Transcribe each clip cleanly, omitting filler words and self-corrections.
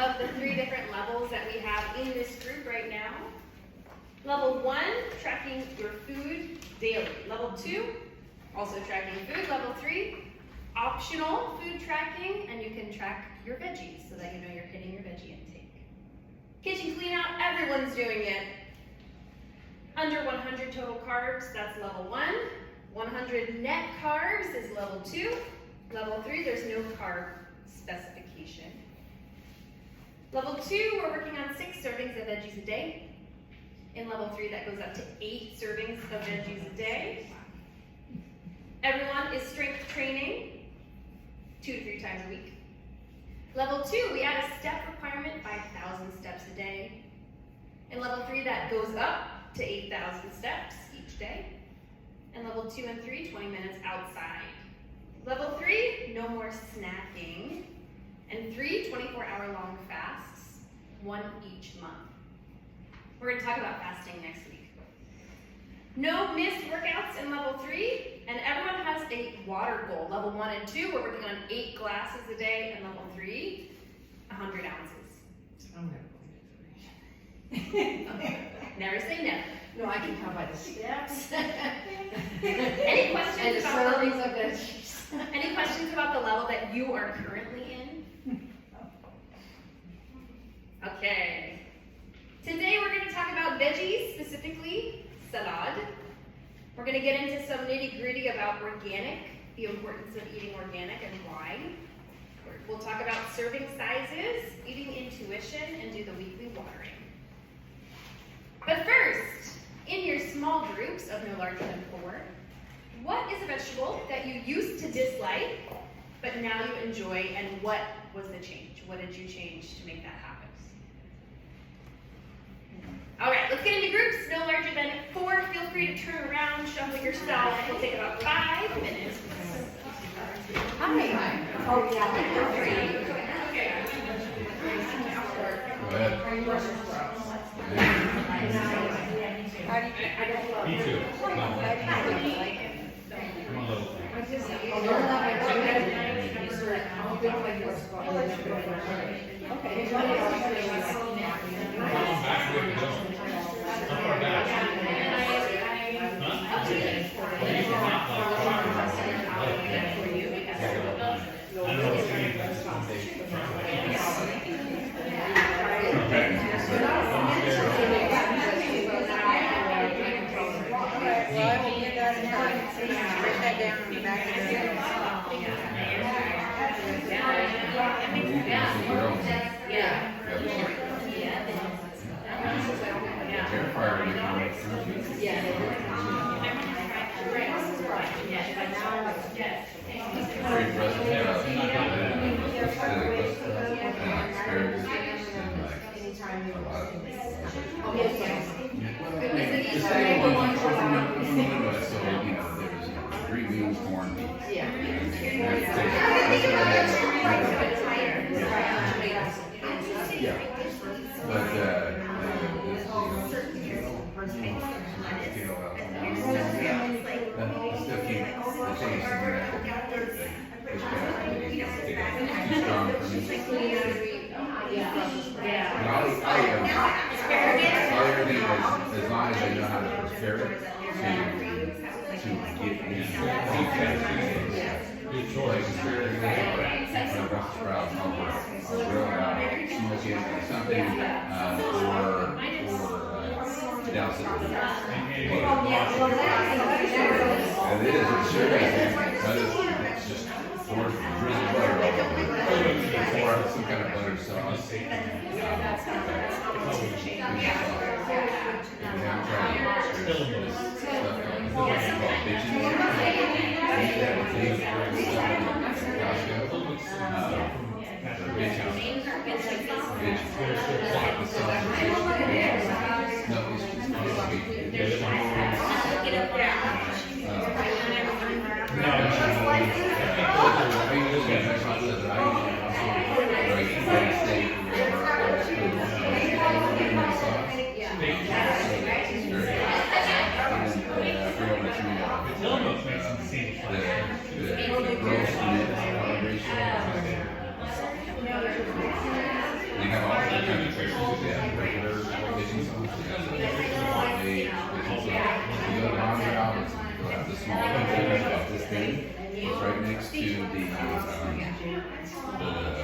of the 3 different levels that we have in this group right now. Level 1, tracking your food daily. Level 2, also tracking food. Level 3, optional food tracking, and you can track your veggies so that you know you're hitting your veggie intake. Kitchen clean out, everyone's doing it. Under 100 total carbs, that's level 1. 100 net carbs is level 2. Level 3, there's no carb specification. Level 2, we're working on 6 servings of veggies a day. In level 3, that goes up to 8 servings of veggies a day. Everyone is strength training 2 to 3 times a week. Level 2, we add a step requirement, 5,000 steps a day. In level 3, that goes up to 8,000 steps each day. And level 2 and 3, 20 minutes outside. Level 3, no more snacking. And 3 24-hour-long fasts, 1 each month. We're going to talk about fasting next week. No missed workouts in level 3, and everyone has a water goal. Level 1 and 2, we're working on 8 glasses a day, and level 3, 100 ounces. I'm gonna go. Never say never. No, I can tell by the steps. Any questions And the about servings of veggies. Any questions about the level that you are currently in? Okay. Today we're going to talk about veggies, specifically salad. We're going to get into some nitty-gritty about organic, the importance of eating organic and why. We'll talk about serving sizes, eating intuition, and do the weekly watering. But first, in your small groups of no larger than 4, what is a vegetable that you used to dislike, but now you enjoy, and what was the change? What did you change to make that happen? All right, let's get into groups, no larger than 4. Feel free to turn around, shuffle yourself. It'll take about 5 minutes. Hi. Oh, yeah. Go ahead. Me too. Come on, little. As long as I know how to prepare it to get these good choice. Sprouts, I'll grill it out, smoke it, or something, or douse it with it is, it sure is. It's just pour drizzle butter or some kind of butter sauce. kind of tricky because they have regular kitchen sauce. They also, you go to Ron's Roberts, you'll have the small container about this big. It's right next to the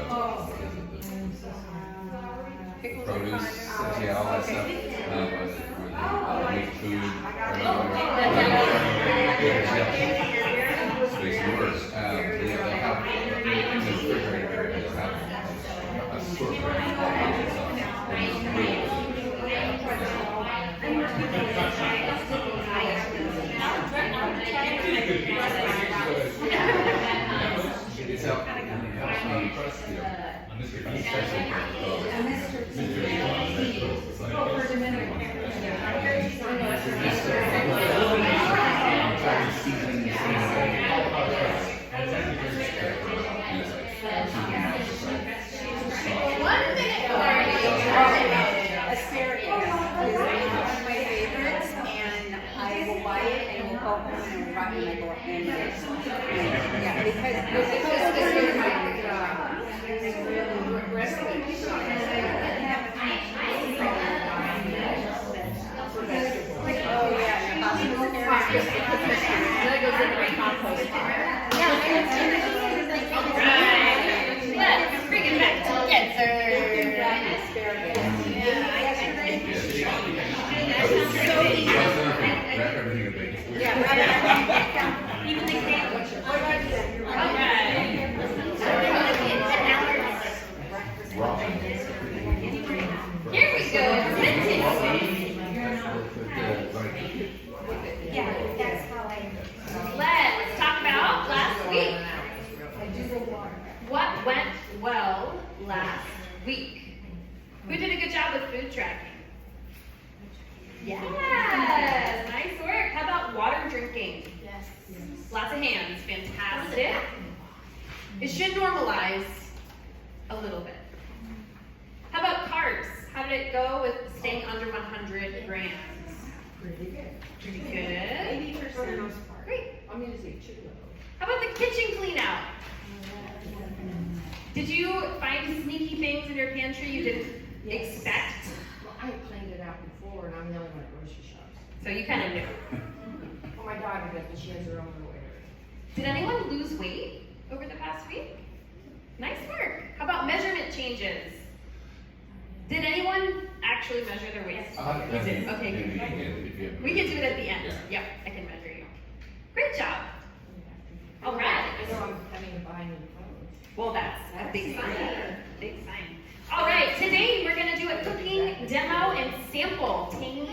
what is it, the produce, yeah, all that stuff. Where they make food. Space yours. They'll have in the refrigerator. They'll have a assortment of sauce. It's out. Asparagus is one of my favorites, and I will buy it and we'll go home and rub it and go and yeah, because Let's bring it back together. Wrap everything in bacon. Even the sandwich. Here we go. Let's talk about last week. What went well last week? Who did a good job with food tracking? Yes, nice work. How about water drinking? Yes. Lots of hands, fantastic. It should normalize a little bit. How about carbs? How did it go with staying under 100 grams? Pretty good. Pretty good. 80%. Great. I'm gonna say 2 though. How about the kitchen clean out? Did you find sneaky things in your pantry you didn't expect? Well, I cleaned it out before, and I'm the only one at grocery shops. So you kind of knew. Well, my daughter does, but she has her own underwear. Did anyone lose weight over the past week? Nice work. How about measurement changes? Did anyone actually measure their waist? You did. Okay, good. We can do it at the end. Yeah. Yep, I can measure you. Great job. All right. I know I'm having to buy new clothes. Well, that's a big sign. Big sign. All right, today we're going to do a cooking demo and sample. Tangy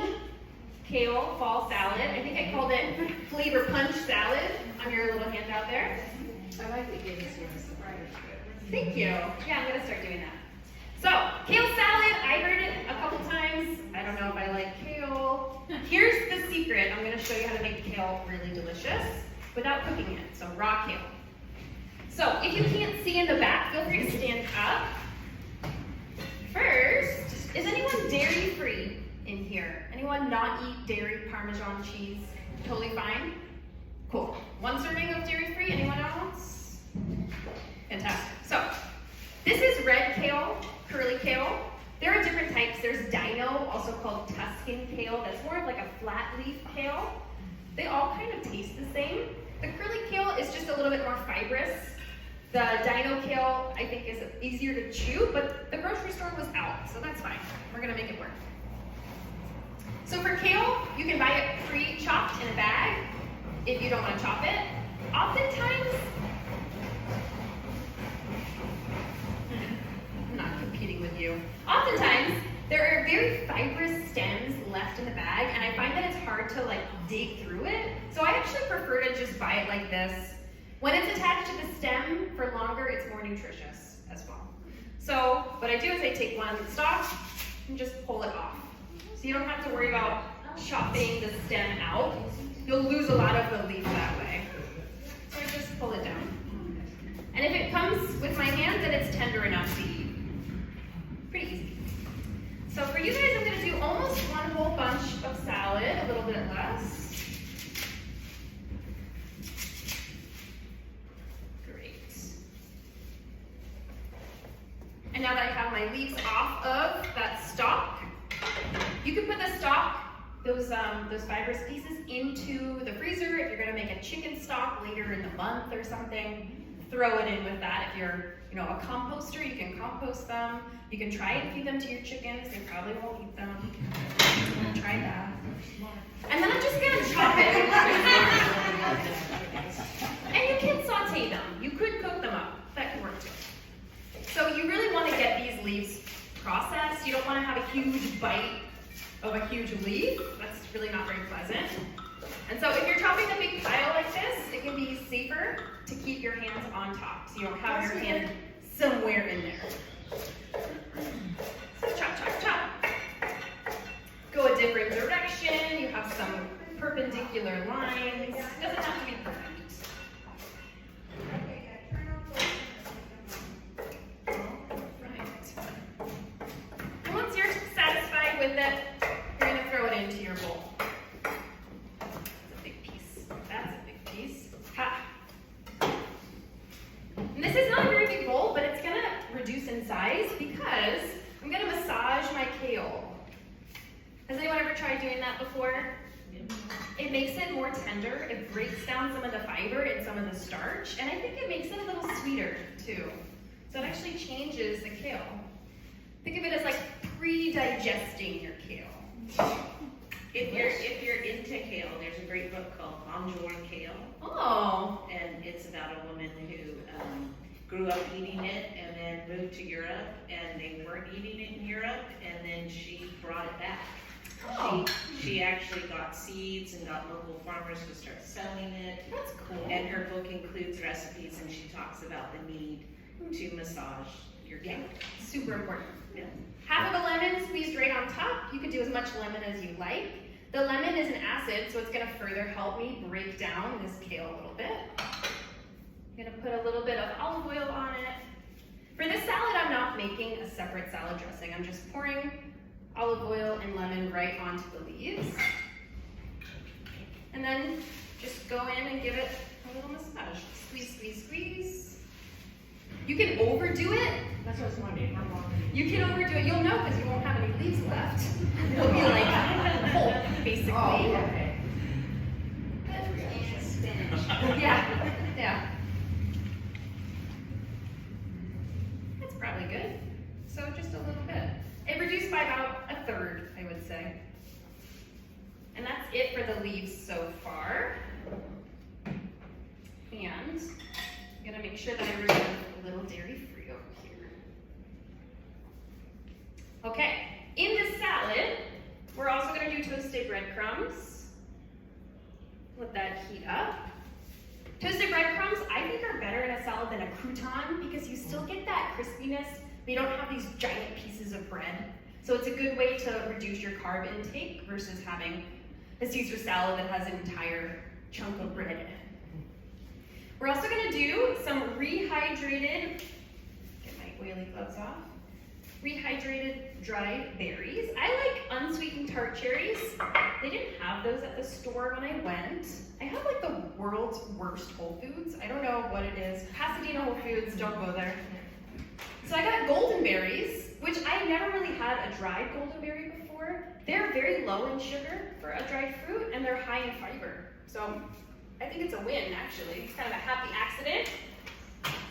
kale fall salad. I think I called it flavor punch salad on your little handout there. I like the gave us here. Thank you. Yeah, I'm going to start doing that. So, kale salad, I heard it a couple times. I don't know if I like kale. Here's the secret. I'm going to show you how to make kale really delicious without cooking it. So, raw kale. So, if you can't see in the back, feel free to stand up. First, is anyone dairy-free in here? Anyone not eat dairy, Parmesan cheese? Totally fine? Cool. 1 serving of dairy-free. Anyone else? Fantastic. So, this is red kale, curly kale. There are different types. There's dino, also called Tuscan kale. That's more of like a flat leaf kale. They all kind of taste the same. The curly kale is just a little bit more fibrous. The dino kale, I think, is easier to chew, but the grocery store was out, so that's fine. We're gonna make it work. So for kale, you can buy it pre-chopped in a bag if you don't want to chop it. Oftentimes, I'm not competing with you. Oftentimes, there are very fibrous stems left in the bag, and I find that it's hard to like dig through it. So I actually prefer to just buy it like this. When it's attached to the stem for longer, it's more nutritious as well. So what I do is I take one stalk and just pull it off. So you don't have to worry about chopping the stem out. You'll lose a lot of the leaf that way. So I just pull it down. And if it comes with my hand, then it's tender enough to eat. Pretty easy. So for you guys, I'm gonna do almost 1 whole bunch of salad, a little bit less. And now that I have my leaves off of that stalk, you can put the stalk, those fibrous pieces, into the freezer. If you're gonna make a chicken stock later in the month or something, throw it in with that. If you're, a composter, you can compost them. You can try and feed them to your chickens. They probably won't eat them. Try that. And then I'm just gonna chop it. And you can saute them. You could cook them up. That could work too. So you really want to get these leaves processed. You don't want to have a huge bite of a huge leaf. That's really not very pleasant. And so if you're chopping a big pile like this, it can be safer to keep your hands on top, so you don't have your hand somewhere in there. So chop, chop, chop. Go a different direction. You have some perpendicular lines. It doesn't have to be perfect. And once you're satisfied with it, you're going to throw it into your bowl. That's a big piece. That's a big piece. Ha! And this is not a very big bowl, but it's going to reduce in size because I'm going to massage my kale. Has anyone ever tried doing that before? It makes it more tender. It breaks down some of the fiber and some of the starch, and I think it makes it a little sweeter too. So it actually changes the kale. Think of it as like pre-digesting your kale. If you're into kale, there's a great book called Bonjour Kale. Oh. And it's about a woman who grew up eating it and then moved to Europe, and they weren't eating it in Europe, and then she brought it back. Oh. She actually got seeds and got local farmers to start selling it. That's cool. And her book includes recipes, and she talks about the need to massage your kale. Super important. Yeah. Half of a lemon squeezed right on top. You can do as much lemon as you like. The lemon is an acid, so it's going to further help me break down this kale a little bit. I'm going to put a little bit of olive oil on it. For this salad, I'm not making a separate salad dressing. I'm just pouring olive oil and lemon right onto the leaves. And then just go in and give it a little massage. Squeeze, squeeze, squeeze. You can overdo it. That's what I was wondering. You can overdo it. You'll know because you won't have any leaves left. It'll be like whole, basically. Oh, okay. And spinach. Yeah, yeah. That's probably good. So just a little bit. It reduced by about a third, I would say. And that's it for the leaves so far. And I'm gonna make sure that I remove a little dairy-free over here. Okay, in this salad, we're also gonna do toasted breadcrumbs. Let that heat up. Toasted breadcrumbs, I think, are better in a salad than a crouton because you still get that crispiness. But you don't have these giant pieces of bread. So it's a good way to reduce your carb intake versus having a Caesar salad that has an entire chunk of bread in it. We're also gonna do some rehydrated, get my oily gloves off, rehydrated dried berries. I like unsweetened tart cherries. They didn't have those at the store when I went. I have like the world's worst Whole Foods. I don't know what it is. Pasadena Whole Foods, don't go there. So I got golden berries, which I never really had a dried golden berry before. They're very low in sugar for a dried fruit, and they're high in fiber. So I think it's a win, actually. It's kind of a happy accident.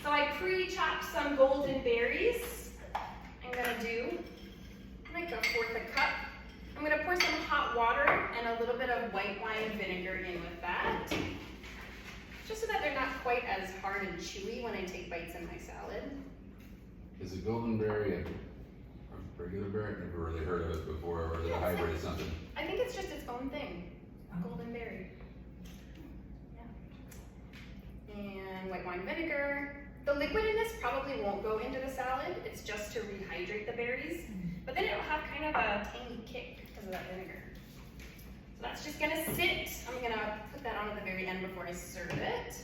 So I pre-chopped some golden berries. I'm gonna do like a fourth a cup. I'm gonna pour some hot water and a little bit of white wine vinegar in with that, just so that they're not quite as hard and chewy when I take bites in my salad. Is a golden berry a regular berry? I've never really heard of it before, or is it a hybrid or something? I think it's just its own thing. Golden berry. Yeah. And white wine vinegar. The liquid in this probably won't go into the salad. It's just to rehydrate the berries. But then it'll have kind of a tangy kick because of that vinegar. So that's just gonna sit. I'm gonna put that on at the very end before I serve it.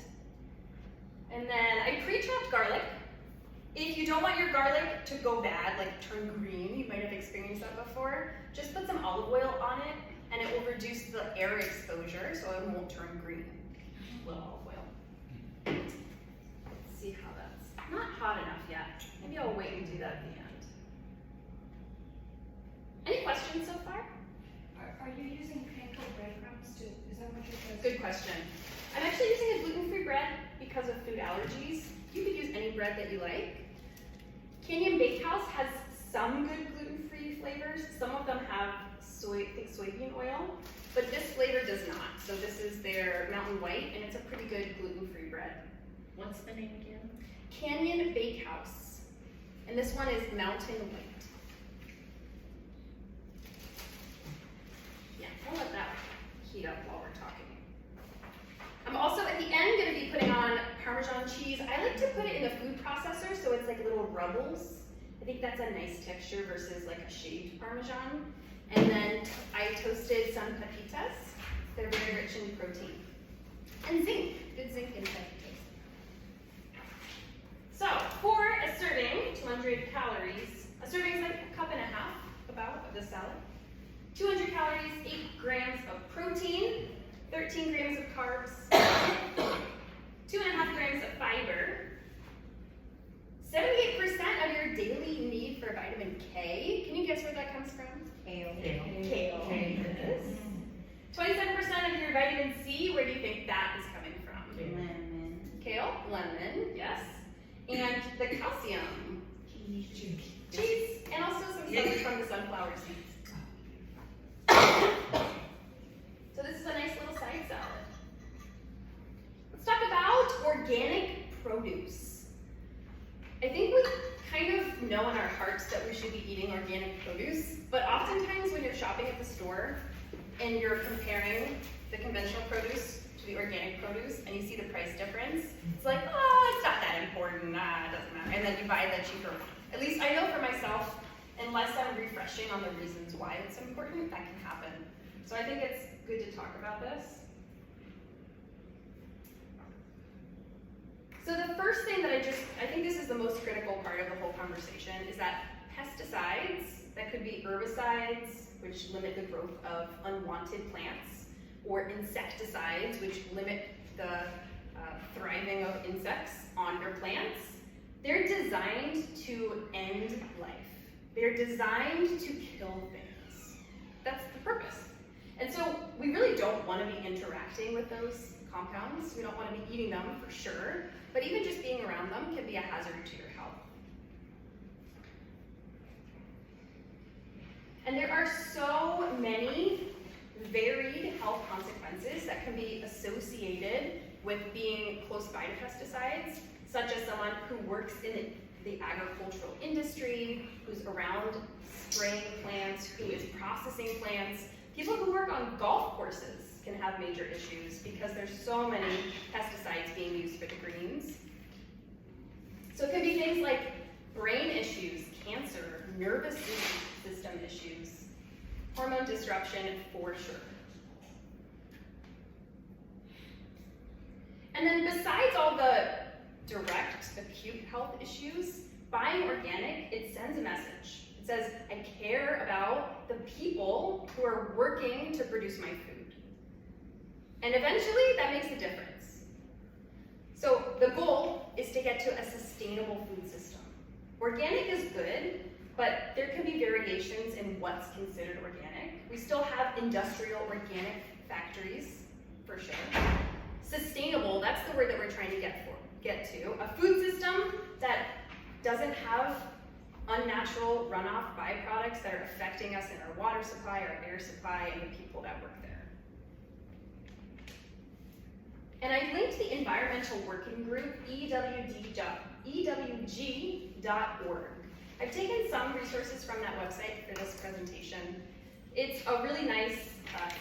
And then I pre-chopped garlic. If you don't want your garlic to go bad, like turn green, you might have experienced that before, just put some olive oil on it and it will reduce the air exposure so it won't turn green. A little olive oil. Let's see how that's not hot enough yet. I Maybe I'll wait and do that at the end. Any questions so far? Are you using panko breadcrumbs to, is that what you're doing? Good question. I'm actually using a gluten-free bread because of food allergies. You could use any bread that you like. Canyon Bakehouse has some good gluten-free flavors. Some of them have soybean oil, but this flavor does not. So this is their Mountain White, and it's a pretty good gluten-free bread. What's the name again? Canyon Bakehouse, and this one is Mountain White. Yeah, I'll let that heat up while we're talking. I'm also at the end going to be putting on Parmesan cheese. I like to put it in the food processor so it's like little rubbles. I think that's a nice texture versus like a shaved Parmesan. And then I toasted some pepitas. They're very rich in protein. And zinc, good zinc in pepitas. So for a serving, 200 calories. A serving is like a cup and a half about of the salad. 200 calories, 8 grams of protein, 13 grams of carbs, 2.5 grams of fiber, 78% of your daily need for vitamin K. Can you guess where that comes from? Kale. Kale. It is. 27% of your vitamin C. Where do you think that is coming from? Lemon. Kale, lemon, yes. And the calcium, cheese, and also some stuff from the sunflower seeds. So this is a nice little side salad. Let's talk about organic produce. I think we kind of know in our hearts that we should be eating organic produce, but oftentimes when you're shopping at the store and you're comparing the conventional produce to the organic produce and you see the price difference, it's like, oh, it's not that important, it doesn't matter. And then you buy the cheaper one. At least I know for myself, unless I'm refreshing on the reasons why it's important, that can happen. So I think it's good to talk about this. So the first thing that I think this is the most critical part of the whole conversation, is that pesticides, that could be herbicides, which limit the growth of unwanted plants, or insecticides, which limit the thriving of insects on your plants, they're designed to end life. They're designed to kill things. That's the purpose. And so we really don't want to be interacting with those compounds. We don't want to be eating them for sure, but even just being around them can be a hazard to your health. And there are so many varied health consequences that can be associated with being close by to pesticides, such as someone who works in the agricultural industry, who's around spraying plants, who is processing plants. People who work on golf courses can have major issues because there's so many pesticides being used for the greens. So it could be things like brain issues, cancer, nervous system issues, hormone disruption for sure. And then besides all the direct, acute health issues, buying organic, it sends a message. It says, I care about the people who are working to produce my food. And eventually, that makes a difference. So the goal is to get to a sustainable food system. Organic is good, but there can be variations in what's considered organic. We still have industrial organic factories, for sure. Sustainable, that's the word that we're trying to get to. A food system that doesn't have unnatural runoff byproducts that are affecting us in our water supply, our air supply, and the people that work there. And I linked the environmental working group, ewg.org. I've taken some resources from that website for this presentation. It's a really nice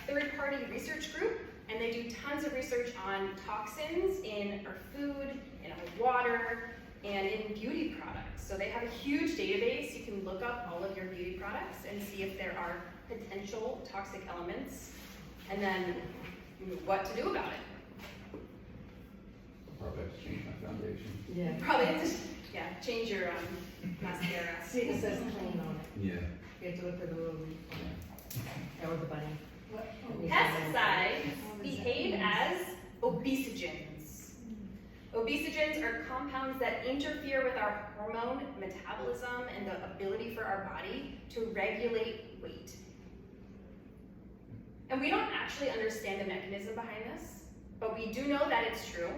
third-party research group, and they do tons of research on toxins in our food, in our water, and in beauty products. So they have a huge database. You can look up all of your beauty products and see if there are potential toxic elements, and then what to do about it. Probably have to change my foundation. Yeah. Probably have to, change your mascara. See, it says clean on it. Yeah. You have to look for the little leaf on it. That was the bunny. Pesticides behave as obesogens. Obesogens are compounds that interfere with our hormone metabolism and the ability for our body to regulate weight. And we don't actually understand the mechanism behind this, but we do know that it's true.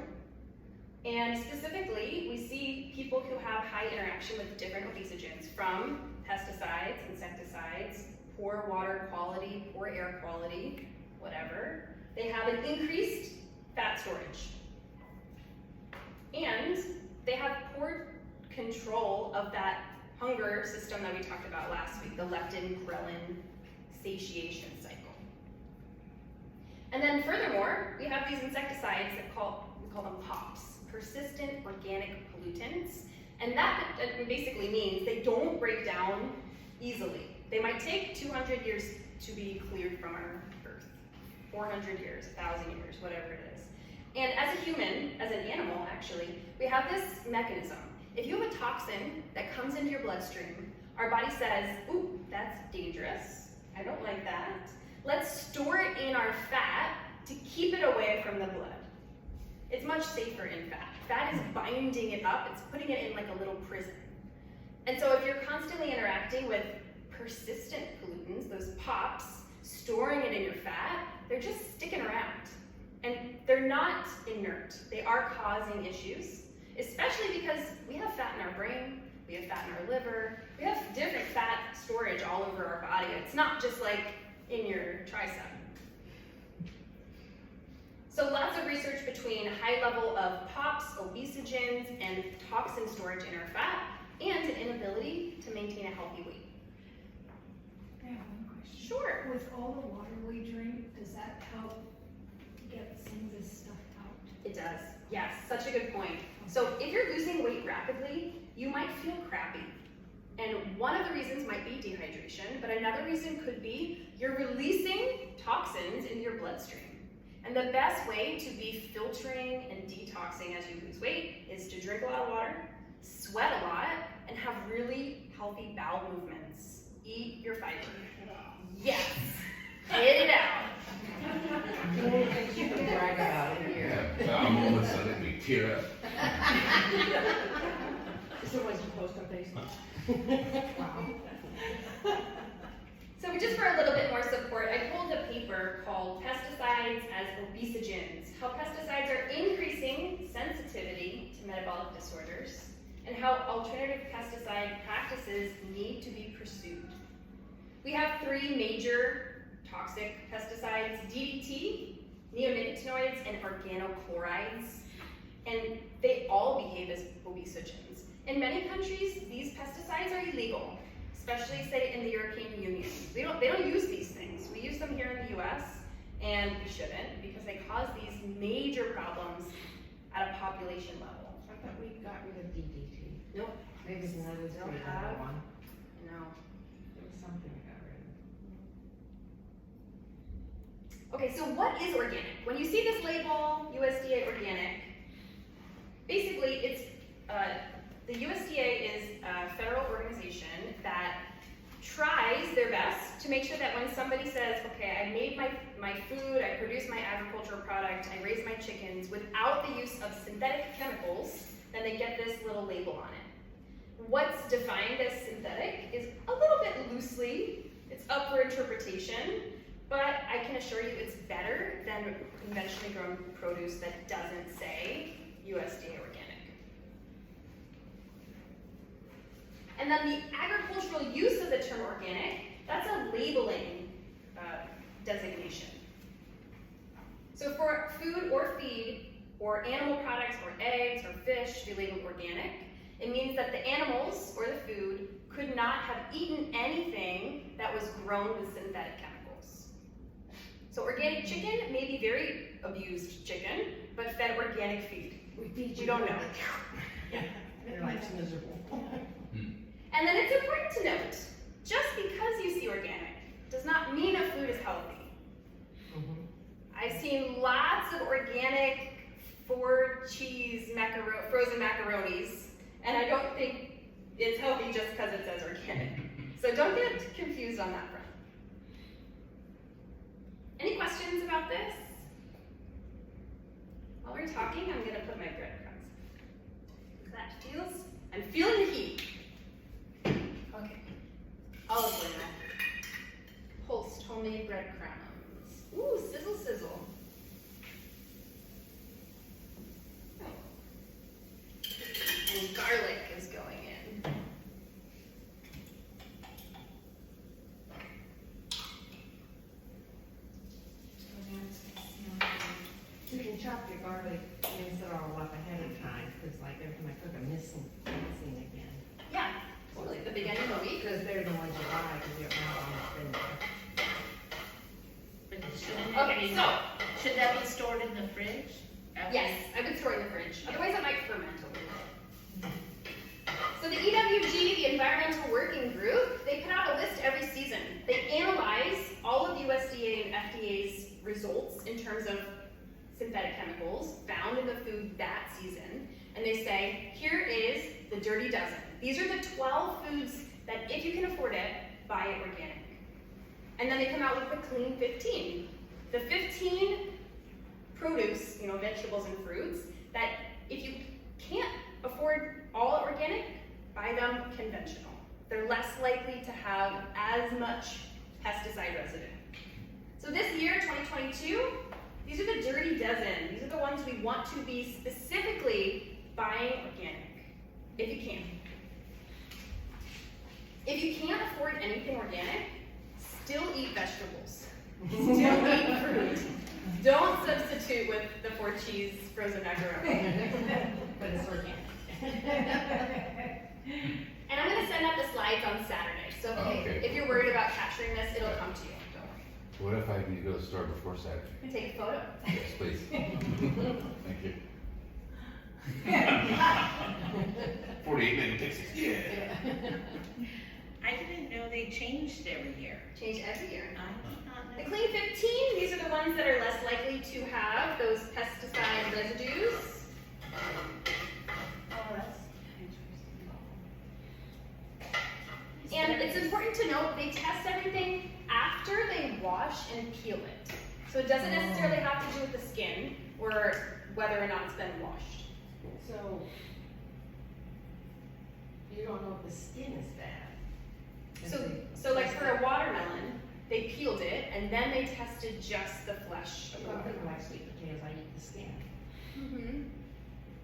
And specifically, we see people who have high interaction with different obesogens, from pesticides, insecticides, poor water quality, poor air quality, whatever. They have an increased fat storage. And they have poor control of that hunger system that we talked about last week, the leptin-ghrelin satiation cycle. And then furthermore, we have these insecticides that we call them POPs, persistent organic pollutants. And that basically means they don't break down easily. They might take 200 years to be cleared from our earth, 400 years, 1,000 years, whatever it is. And as a human, as an animal actually, we have this mechanism. If you have a toxin that comes into your bloodstream, our body says, ooh, that's dangerous, I don't like that. Let's store it in our fat to keep it away from the blood. It's much safer in fat. Fat is binding it up, it's putting it in like a little prison. And so if you're constantly interacting with persistent pollutants, those POPs, storing it in your fat, they're just sticking around. And they're not inert. They are causing issues, especially because we have fat in our brain, we have fat in our liver, we have different fat storage all over our body. It's not just like in your tricep. So lots of research between high level of POPs, obesogens, and toxin storage in our fat, and an inability to maintain a healthy weight. I have one question. Sure. With all the water we drink, does that help get some of this stuff out? It does. Yes, such a good point. So if you're losing weight rapidly, you might feel crappy. And one of the reasons might be dehydration, but another reason could be you're releasing toxins into your bloodstream. And the best way to be filtering and detoxing as you lose weight is to drink a lot of water, sweat a lot, and have really healthy bowel movements. Eat your fiber. Yes, get it out. You can brag about it here. Yeah, our moments that make me tear up. Is there ones you post on Facebook? Wow. So just for a little bit more support, I pulled a paper called Pesticides as Obesogens, how pesticides are increasing sensitivity to metabolic disorders, and how alternative pesticide practices need to be pursued. We have 3 major toxic pesticides: DDT, neonicotinoids, and organochlorides, and they all behave as obesogens. In many countries, these pesticides are illegal, especially say in the European Union. They don't use these things. We use them here in the US, and we shouldn't, because they cause these major problems at a population level. I thought we got rid of DDT. Nope. Maybe it's not as Don't great have- as one. No. There was something I got rid of. Okay, so what is organic? When you see this label, USDA organic, basically it's, the USDA is a federal organization that tries their best to make sure that when somebody says, okay, I made my food, I produced my agricultural product, I raised my chickens without the use of synthetic chemicals, then they get this little label on it. What's defined as synthetic is a little bit loosely, it's up for interpretation, but I can assure you it's better than conventionally grown produce that doesn't say USDA organic. And then the agricultural use of the term organic, that's a labeling designation. So for food or feed, or animal products, or eggs, or fish to be labeled organic, it means that the animals or the food could not have eaten anything that was grown with synthetic chemicals. So organic chicken may be very abused chicken, but fed organic feed. We don't know. Their life's miserable. And then it's important to note, just because you see organic does not mean a food is healthy. I've seen lots of organic 4-cheese frozen macaronis, and I don't think it's healthy just because it says organic. So don't get confused on that front. Any questions about this? While we're talking, I'm going to put my breadcrumbs that feels. I'm feeling the heat. Okay. Olive oil. Pulsed homemade breadcrumbs. Ooh, sizzle, sizzle. And garlic is going in. You can chop your garlic and mix it all up ahead of time, because like every time I cook, I'm missing again. Yeah, totally. At the beginning of the week. Because they're the ones you buy, because they're not on the spin. But shouldn't Okay, so should that be stored in the fridge? yes, I would store it in the fridge. Otherwise, it might ferment a little bit. So the EWG, the Environmental Working Group, they put out a list every season. They analyze all of USDA and FDA's results in terms of synthetic chemicals found in the food that season, and they say, here is the dirty dozen. These are the 12 foods that, if you can afford it, buy it organic. And then they come out with the clean 15. The 15 produce, vegetables and fruits, that if you can't afford all organic, buy them conventional. They're less likely to have as much pesticide residue. So this year, 2022, these are the dirty dozen. These are the ones we want to be specifically buying organic, if you can. If you can't afford anything organic, still eat vegetables. Still eat fruit. Don't substitute with the 4 cheese frozen macaroni. But it's organic. And I'm going to send out the slides on Saturday. So Okay. if you're worried about capturing this, it'll come to you. Don't worry. What if I need to go to the store before Saturday? Take a photo. Yes, please. Thank you. 48-minute Texas. Yeah. I didn't know they changed every year. Change every year. I did not The know. clean 15, these are the ones that are less likely to have those pesticide residues. Oh, that's And it's important to note they test everything after they wash and peel it. So it doesn't necessarily have to do with the skin or whether or not it's been washed. So, you don't know if the skin is bad. So like for a watermelon, they peeled it and then they tested just the flesh of the Well, I watermelon. like sweet potatoes, I eat the skin. Mm-hmm.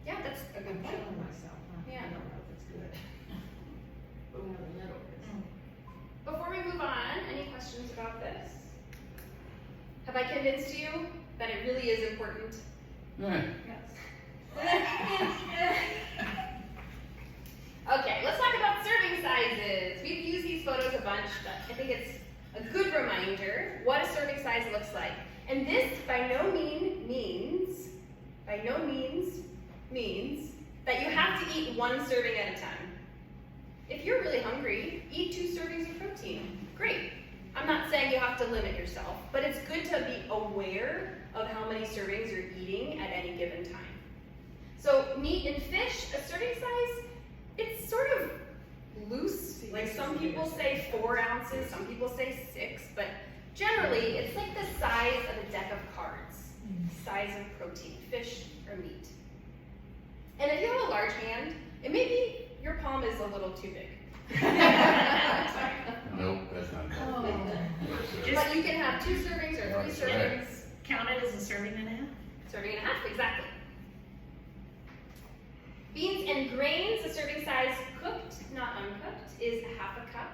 Yeah, that's a good I'm point. killing myself, Yeah. I don't know if it's good. But we know the middle is. Before we move on, any questions about this? Have I convinced you that it really is important? Okay, let's talk about serving sizes. We've used these photos a bunch, but I think it's a good reminder what a serving size looks like. And this by no means means that you have to eat 1 serving at a time. If you're really hungry, eat 2 servings of protein. Great. I'm not saying you have to limit yourself, but it's good to be aware of how many servings you're eating at any given time. So meat and fish, a serving size, it's sort of loose. Like some people say 4 ounces, some people say 6, but generally it's like the size of a deck of cards. Size of protein, fish or meat. And if you have a large hand, it may be your palm is a little too big. Nope, that's not good. But you can have 2 servings or 3 That's servings. right. Count it as a serving and a half? Serving and a half, exactly. Beans and grains, the serving size cooked, not uncooked, is 1/2 cup.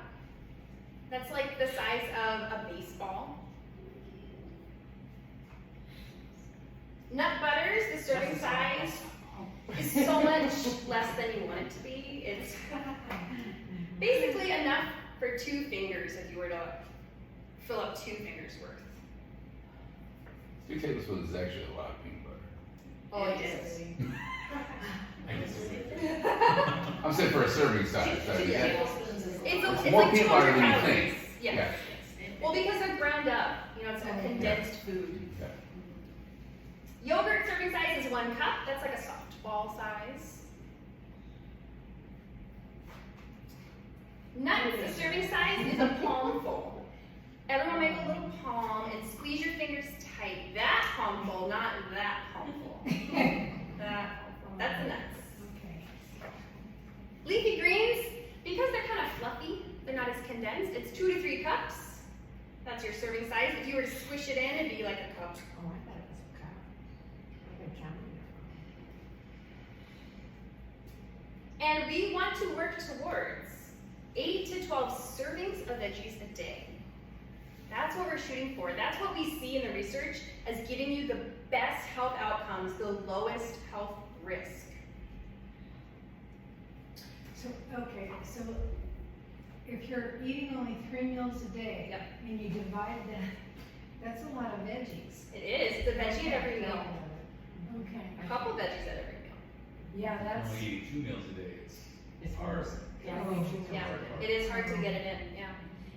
That's like the size of a baseball. Nut butters, the serving size is so much less than you want it to be. It's basically enough for 2 fingers if you were to fill up 2 fingers worth. 2 tablespoons is actually a lot of peanut butter. Oh, It it is. is. I'm saying for a serving size. Two Yeah. tablespoons is a It's, lot. it's More like peanut butter 200 than you calories. think. Yes. Yeah. Well, because they're ground up. It's a condensed food. Yeah. Yogurt serving size is 1 cup. That's like a softball size. Nuts, the serving size is a palmful. Everyone make a little palm and squeeze your fingers tight. That palmful, not that palmful. That palmful. That's the nuts. Okay. Leafy greens, because they're kind of fluffy, they're not as condensed, it's 2 to 3 cups. That's your serving size. If you were to squish it in, it'd be like a cup. Oh, I thought it was a cow. I've been counting it. And we want to work towards 8 to 12 servings of veggies a day. That's what we're shooting for. That's what we see in the research as giving you the best health outcomes, the lowest health risk. So, okay, so if you're eating only 3 meals a day, Yep. and you divide that, that's a lot of veggies. It is. It's a veggie at every meal. Okay. A couple veggies at every meal. Yeah, that's, Only eating 2 meals a day, it's hard. Yeah. Yeah, it is hard to get it in, yeah.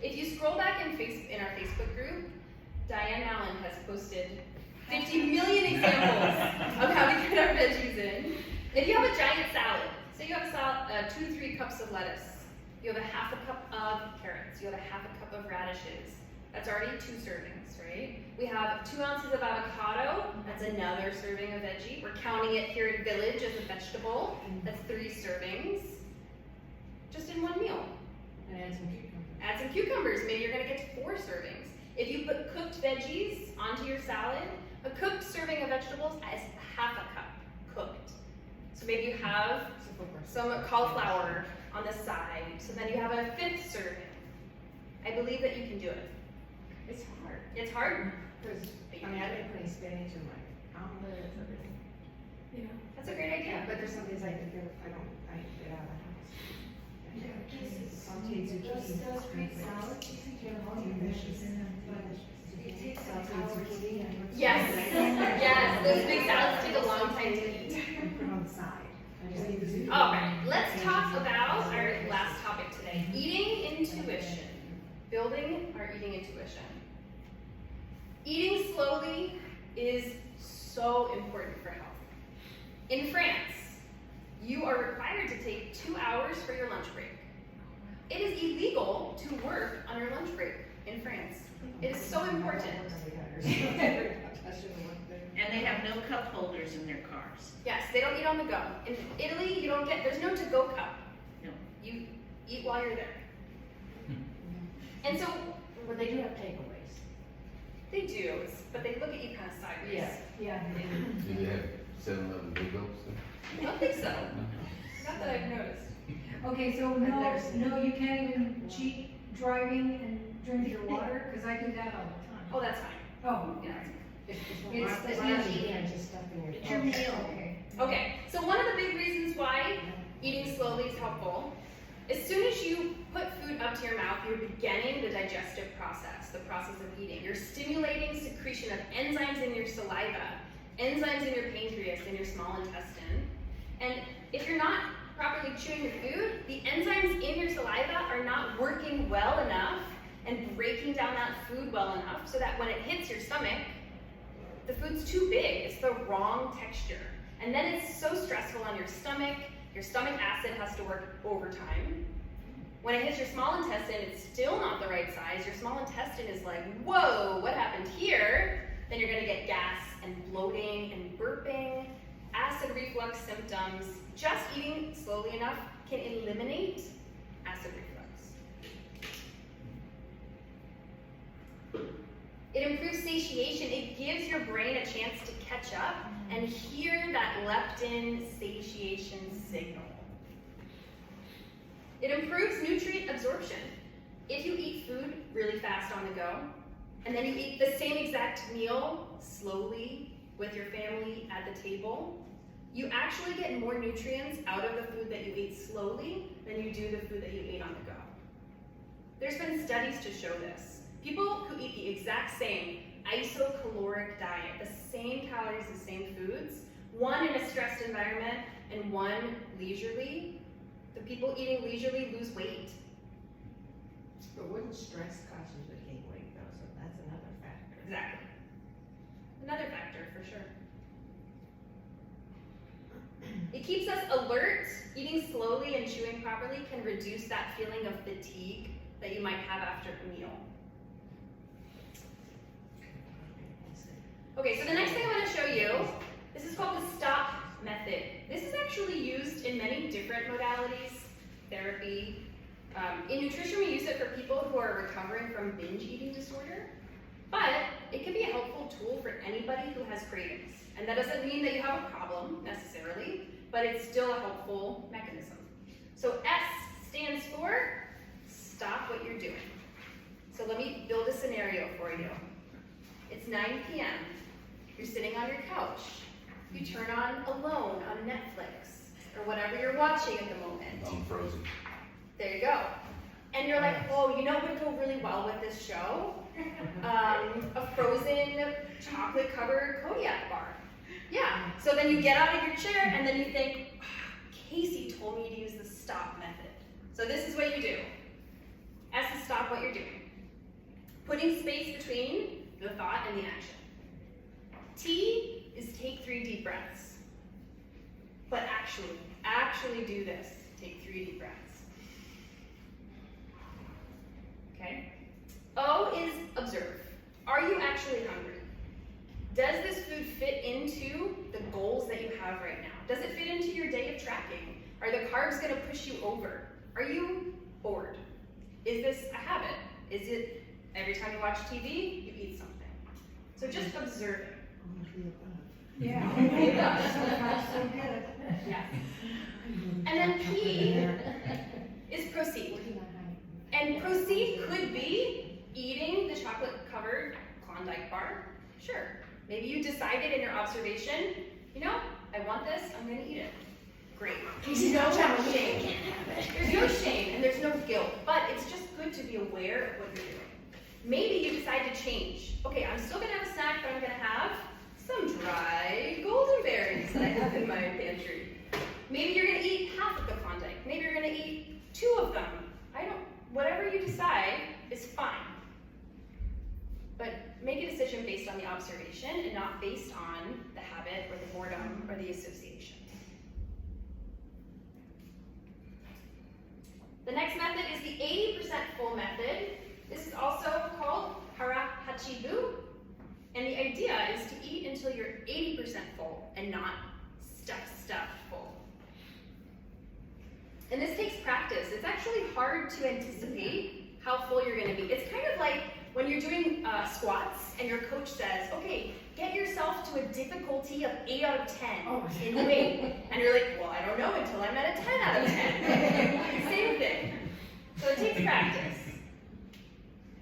If you scroll back in our Facebook group, Diane Mallon has posted 50 million examples of how to get our veggies in. If you have a giant salad, so you have a salad, 2 to 3 cups of lettuce, you have a half a cup of carrots, you have a half a cup of radishes, that's already 2 servings, right? We have 2 ounces of avocado, that's another serving of veggie. We're counting it here at Village as a vegetable, that's 3 servings, just in 1 meal. And add some cucumbers. Add some cucumbers, maybe you're gonna get to 4 servings. If you put cooked veggies onto your salad, a cooked serving of vegetables is half a cup cooked. So maybe you have some cauliflower on the side, so then you have a 5th serving. I believe that you can do it. It's hard, It's hard, because, I mean, I've been putting spinach in my omelets, everything. yeah. that's a great idea. But there's some days I can get, I get out of the house. Sauteed zucchini. Those Greek salads, you think you're all your veggies in them, but it takes hours to eat. Yes, yes, those big salads take a long time to eat. And put it on the side. I just leave the zucchini. All right, let's talk about our last topic today, eating intuition. Building our eating intuition. Eating slowly is so important for health. In France, you are required to take 2 hours for your lunch break. It is illegal to work on your lunch break in France. It is so important. And they have no cup holders in their cars. Yes, they don't eat on the go. In Italy, you don't get, there's no to-go cup. No. You eat while you're there. And so, But they do have takeaways. they do, but they look at you kind of sideways. Yeah. Do they have 7-Eleven big ups there? I don't think so. Not that I've noticed. Okay, so no, you can't even cheat driving and drink your water, because I do that all the time. Oh, that's fine. Oh, Yeah. It's easy. Yeah, just stuff in your. It's your meal. okay. Okay, so one of the big reasons why eating slowly is helpful, as soon as you put food up to your mouth, you're beginning the digestive process, the process of eating. You're stimulating secretion of enzymes in your saliva, enzymes in your pancreas, in your small intestine. And if you're not properly chewing your food, the enzymes in your saliva are not working well enough and breaking down that food well enough so that when it hits your stomach, the food's too big, it's the wrong texture. And then it's so stressful on your stomach acid has to work overtime. When it hits your small intestine, it's still not the right size. Your small intestine is like, whoa, what happened here? Then you're gonna get gas and bloating and burping, acid reflux symptoms. Just eating slowly enough can eliminate acid reflux. It improves satiation. It gives your brain a chance to catch up and hear that leptin satiation signal. It improves nutrient absorption. If you eat food really fast on the go, and then you eat the same exact meal slowly with your family at the table, you actually get more nutrients out of the food that you ate slowly than you do the food that you ate on the go. There's been studies to show this. People who eat the exact same isocaloric diet, the same calories, the same foods, one in a stressed environment and one leisurely, the people eating leisurely lose weight. But wouldn't stress cause you to gain weight though, so that's another factor. Exactly. Another factor for sure. It keeps us alert. Eating slowly and chewing properly can reduce that feeling of fatigue that you might have after a meal. Okay, so the next thing I want to show you, this is called the STOP method. This is actually used in many different modalities. therapy. In nutrition, we use it for people who are recovering from binge eating disorder, but it can be a helpful tool for anybody who has cravings. And that doesn't mean that you have a problem necessarily, but it's still a helpful mechanism. So S stands for stop what you're doing. So let me build a scenario for you. It's 9 p.m. You're sitting on your couch. You turn on Alone on Netflix or whatever you're watching at the moment. I'm frozen. There you go. And you're like, oh, you know what would go really well with this show? A frozen chocolate covered Kodiak bar. Yeah. So then you get out of your chair and then you think, Casey told me to use the stop method. So this is what you do. S is stop what you're doing. Putting space between the thought and the action. T is take 3 deep breaths. But actually do this. Take 3 deep breaths. Okay? O is observe. Are you actually hungry? Does this food fit into the goals that you have right now? Does it fit into your day of tracking? Are the carbs going to push you over? Are you bored? Is this a habit? Is it every time you watch TV, you eat something? So just observe it. Yeah. So good. Yeah. And then P is proceed. And proceed could be eating the chocolate-covered Klondike bar. Sure. Maybe you decided in your observation, you know, I want this, I'm going to eat it. Great. There's no shame. There's no shame and there's no guilt, but it's just good to be aware of what you're doing. Maybe you decide to change. Okay, I'm still going to have a snack, but I'm going to have some dried golden berries that I have in my pantry. Maybe you're going to eat half of the Klondike. Maybe you're going to eat 2 of them. Whatever you decide is fine. But make a decision based on the observation and not based on the habit or the boredom or the association. The next method is the 80% full method. This is also called hara hachibu. And the idea is to eat until you're 80% full and not stuffed full. And this takes practice. It's actually hard to anticipate how full you're going to be. It's kind of like when you're doing squats and your coach says, okay, get yourself to a difficulty of 8 out of 10 in weight. And you're like, well, I don't know until I'm at a 10 out of 10. Same thing. So it takes practice.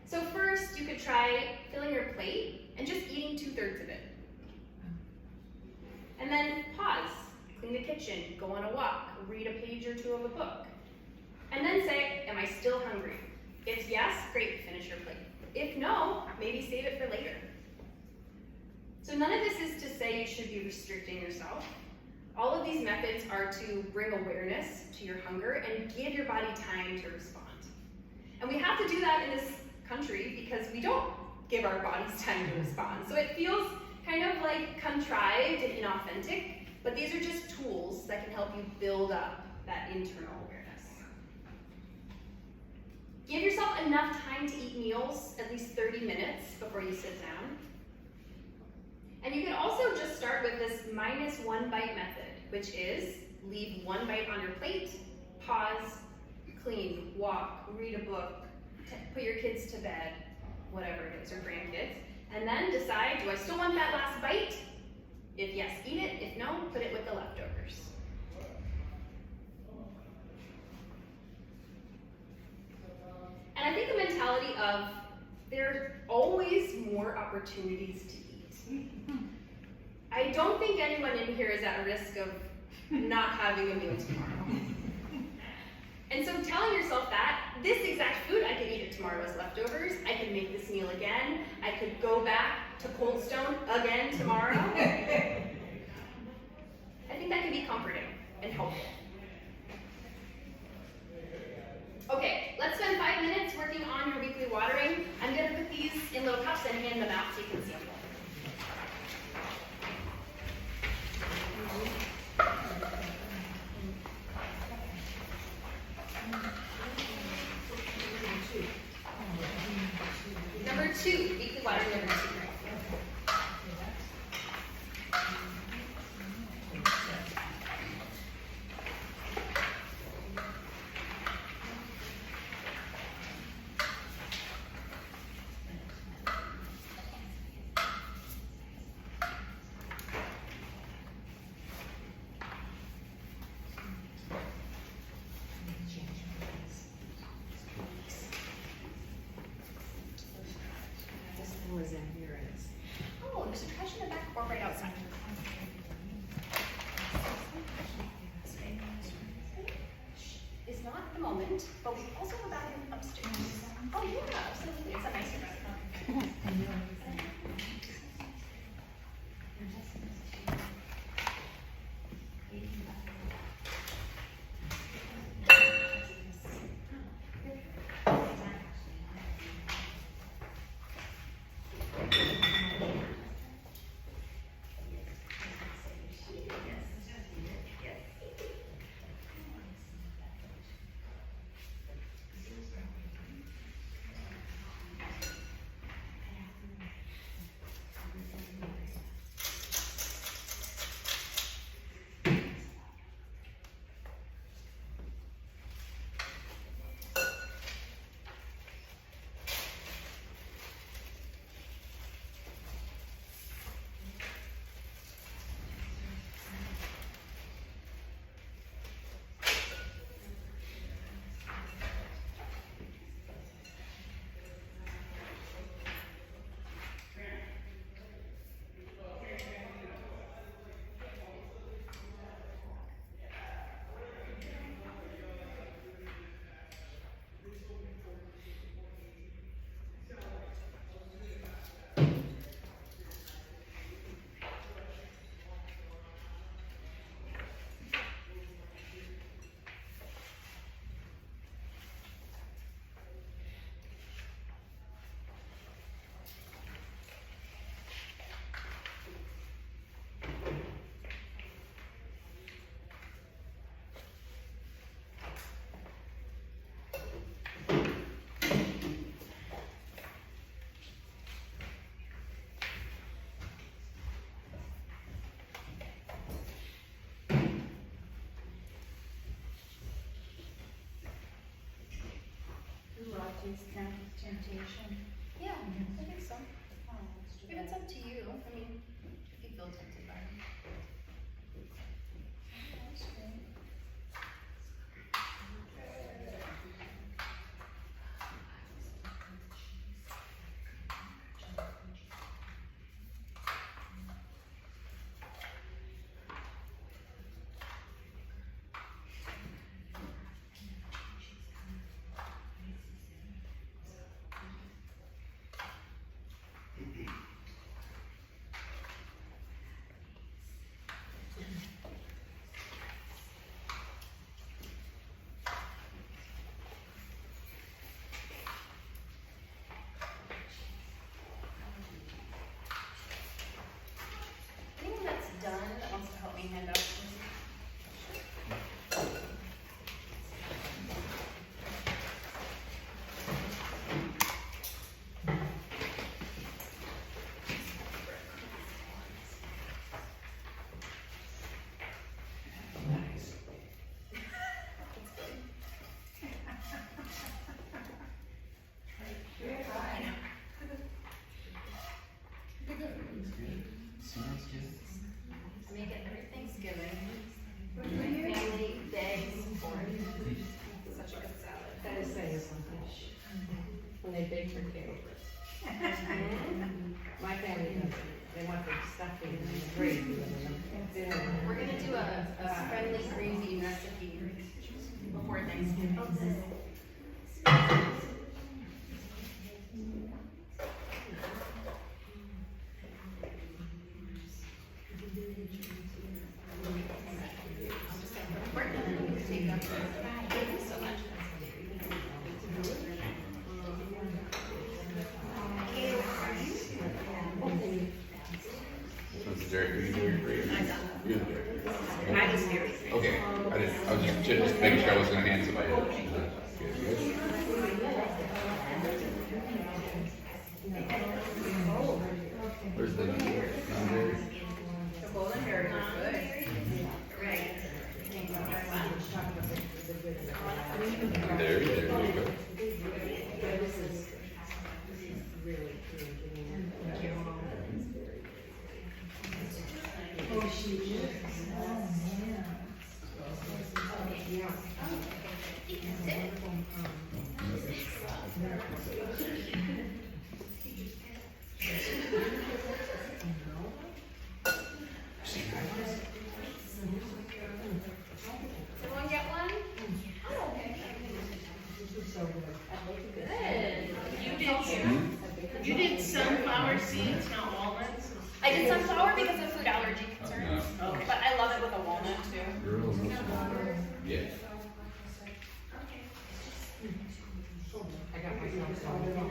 So first, you could try filling your plate and just eating 2/3 of it. And then pause. Clean the kitchen, go on a walk, read a page or 2 of a book. And then say, am I still hungry? If yes, great, finish your plate. If no, maybe save it for later. So none of this is to say you should be restricting yourself. All of these methods are to bring awareness to your hunger and give your body time to respond. And we have to do that in this country because we don't give our bodies time to respond. So it feels kind of like contrived and inauthentic. But these are just tools that can help you build up that internal awareness. Give yourself enough time to eat meals, at least 30 minutes before you sit down. And you can also just start with this -1 bite method, which is leave 1 bite on your plate, pause, clean, walk, read a book, put your kids to bed, whatever it is, or grandkids, and then decide, do I still want that last bite? If yes, eat it. If no, put it with the leftovers. And I think the mentality of there are always more opportunities to eat. I don't think anyone in here is at risk of not having a meal tomorrow. And so telling yourself that, this exact food, I could eat it tomorrow as leftovers, I could make this meal again, I could go back to Cold Stone again tomorrow. I think that can be comforting and helpful. Okay, let's spend 5 minutes working on your weekly watering. I'm going to put these in little cups and hand them out so you can sample. Number 2, weekly watering number 2. difficulties, temptation. Yeah, I think so. If it's up to you, I mean, if you feel tempted by it. That's great. Anyone that's done that wants to help me hand out? Sounds good. Make it every Thanksgiving. Family begs for it. Such a good salad. That is saying something. When they bake for kale. My family does, they want their stuffing and the gravy. We're gonna do a friendly green bean recipe before Thanksgiving. Thank you so much. So it's Derek, are you doing great? You're the Derek. I was very. Okay, I was just making sure I was gonna hand somebody else. Good, good. Where's the non-dairy? The golden berries are good. Right. There you go. Oh, she is. Oh, man. Everyone get one? Oh, okay. Good. You did sunflower seeds, not walnuts? I did sunflower because of food allergy concerns, No. but I love it with a walnut too. Real, real small. Yeah. I got myself some.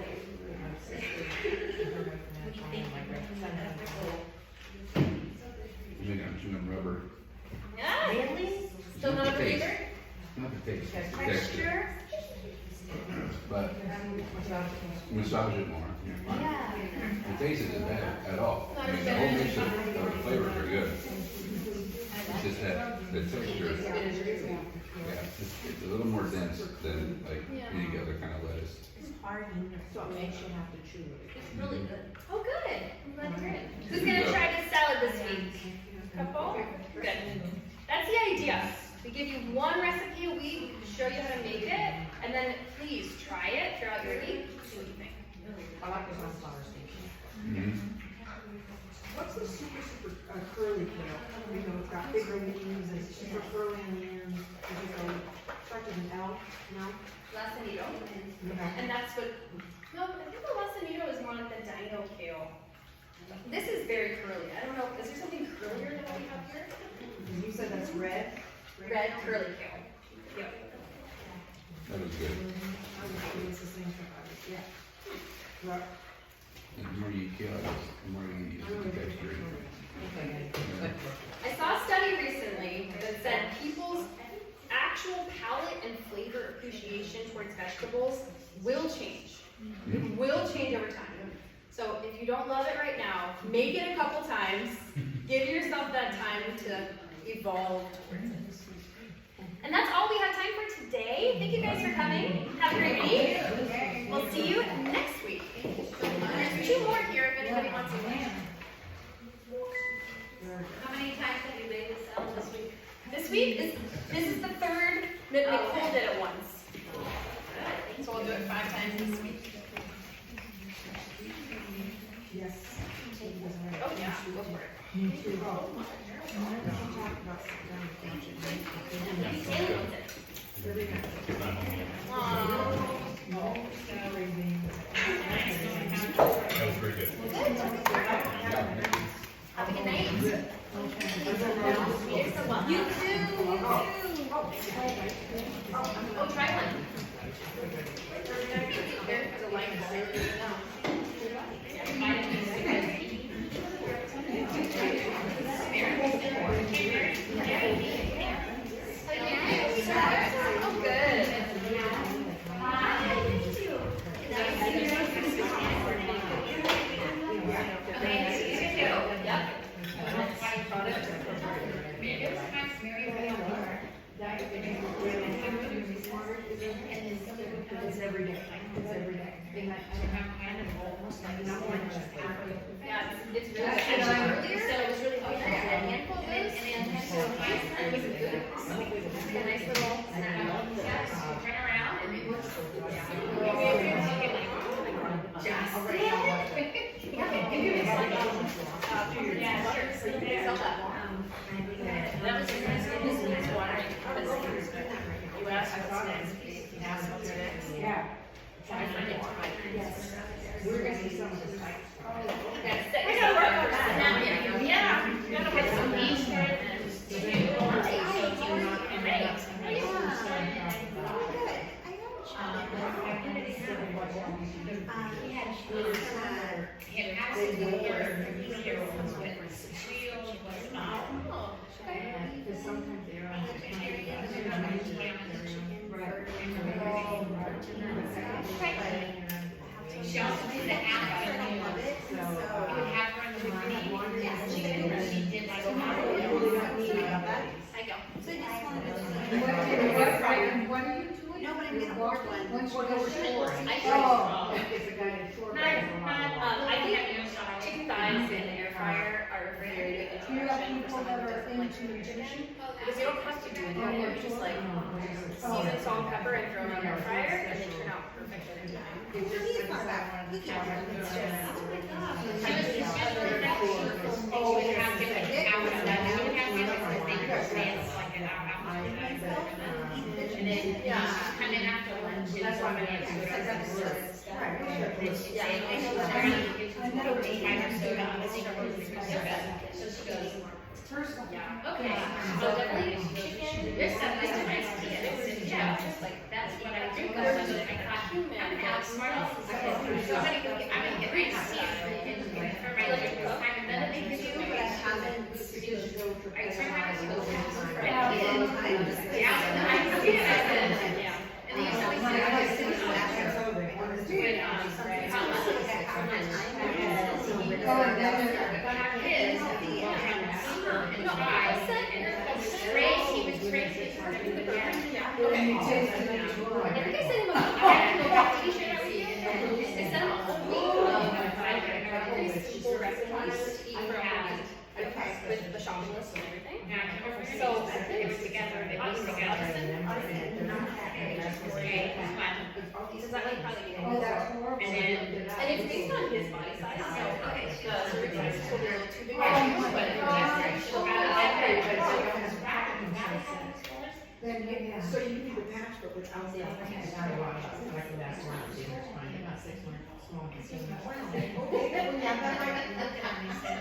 You think I'm chewing rubber? Yeah. Really? Still not a Taste. believer? Not the taste, the texture. Texture? But massage it more. Yeah. The taste isn't bad at all. I mean, the whole mix of flavors are good. It's just that the texture, yeah, it's a little more dense than like any other kind of lettuce. So it makes you have to chew it. It's really good. Oh, good. I'm glad to hear it. Who's gonna try this salad this week? Couple? Good. That's the idea. We give you one recipe a week, show you how to make it, and then please try it throughout your week. See what you think. I like the sunflower seeds. Mm-hmm. What's the super curly kale? You know, it's got bigger leaves and it's super curly on the end. Does it go, starts with an L? No? Lasanito. Okay. And that's what, no, I think the Lasanito is more like the dino kale. This is very curly. I don't know, is there something curlier than what we have here? You said that's red? Red curly kale. Yep. That was good. I was thinking it's the same stuff. Yeah. Right. And the more you kill it, the more you get the texture. I saw a study recently that said people's actual palate and flavor appreciation towards vegetables will change. It will change over time. So if you don't love it right now, make it a couple times. Give yourself that time to evolve towards it. And that's all we have time for today. Thank you guys for coming. Have a great week. We'll see you next week. There's 2 more here if anybody wants to win. How many times have you made this sound this week? This week this is the 3rd that Nicole did it once. So we'll do it 5 times this week. Yes. Oh yeah, go for it. Haley wants it. That was very good. Have a good night. You too. Oh, try one. There's a light there. Oh, good. It's every day. It's every day. And I'm kind of almost like number one. Yeah, it's really good. Earlier, so it was really good. I had a handful of those, and then it was good. A nice little snack. Turn around, and it was that was just nice. You asked what's next. Ask what's next. Yeah. Yes. We're gonna see some of this like. I gotta work on that. Yeah. You gotta work on Easter and Because sometimes they're on. She also did the app. I love it. So you would have her in the beginning. She did like a model. I go. So I just wanted to. What are you doing? No, but I'm gonna walk one. Once you go I short. It's a guy in short. I think chicken thighs in the air fryer are a very good Do you have introduction for people someone that who are doesn't like into chicken. nutrition? Because you don't have to do anything, you just like season, salt, and pepper, and throw them in the air fryer, and they turn out perfect every time. It's just. He's not that one. He can't. It's just. Oh, She would have different hours that she would have different things like an hour after. And then, come in after lunch. That's why I'm gonna and do it. then she said, Yeah. she's protein or soda. I think her protein or soda. So she goes, First one. Yeah, okay. So definitely chicken. there's some nice ideas. Yeah, just like, that's what I do. I thought, I'm gonna have smart aleck. So I'm gonna get rice tea. For my like, I'm gonna make two, but I haven't. I turn around and go. Yeah, and they usually say, With the shopping list and everything. So I think it was together, it was together. Does that like probably be Oh, that's horrible. And then, and it's based on his body size, so the serving size will be a little too big. Oh my But Then, yeah. So you can do the patch, but without the.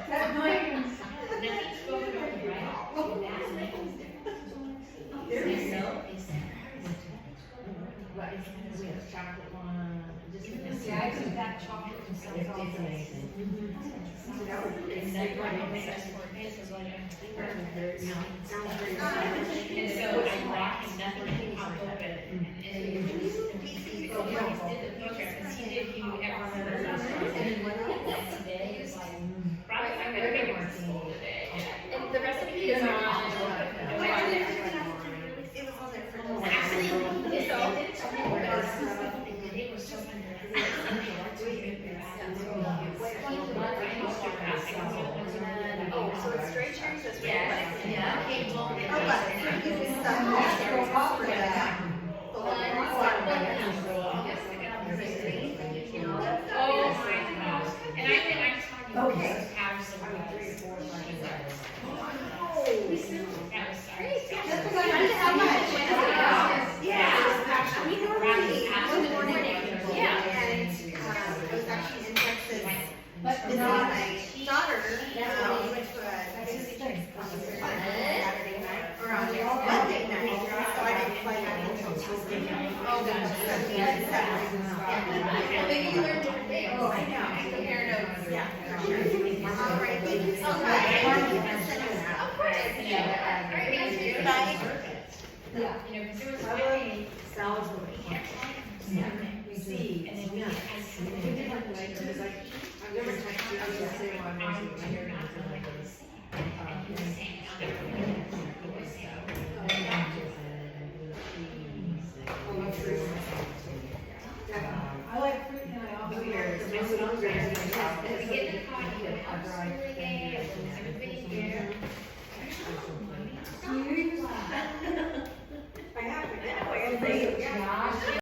That might. There is chocolate one, just. Yeah, I think that chocolate and stuff is all amazing. and so I rocked and nothing popped open. And he did the picture, because he did, you ever remember? Probably, I'm gonna make it school today. And the recipe is on. It was on there. So it's straight cheers this way. Yes, yeah. Okay, well, Oh, but give me some extra pop for that. Oh my gosh. And I'm telling you, Okay. just have some rules. That was sorry. How much? Yeah. We normally, one morning, Yeah. and, I was actually in Texas, But visiting not, my daughter, we went to a Disney trip on Saturday night, or on Monday night, so I didn't fly back until Tuesday. Oh, gosh. Sunday and Saturday. Well, maybe you learned different things. Oh, I know. Compare notes. Yeah, for sure. All right, thank you so much. Thank you for sending that. Of course. Yeah. All right, thank you. Bye. yeah. You know, consumers I are love salads with can't See, and then we yeah. can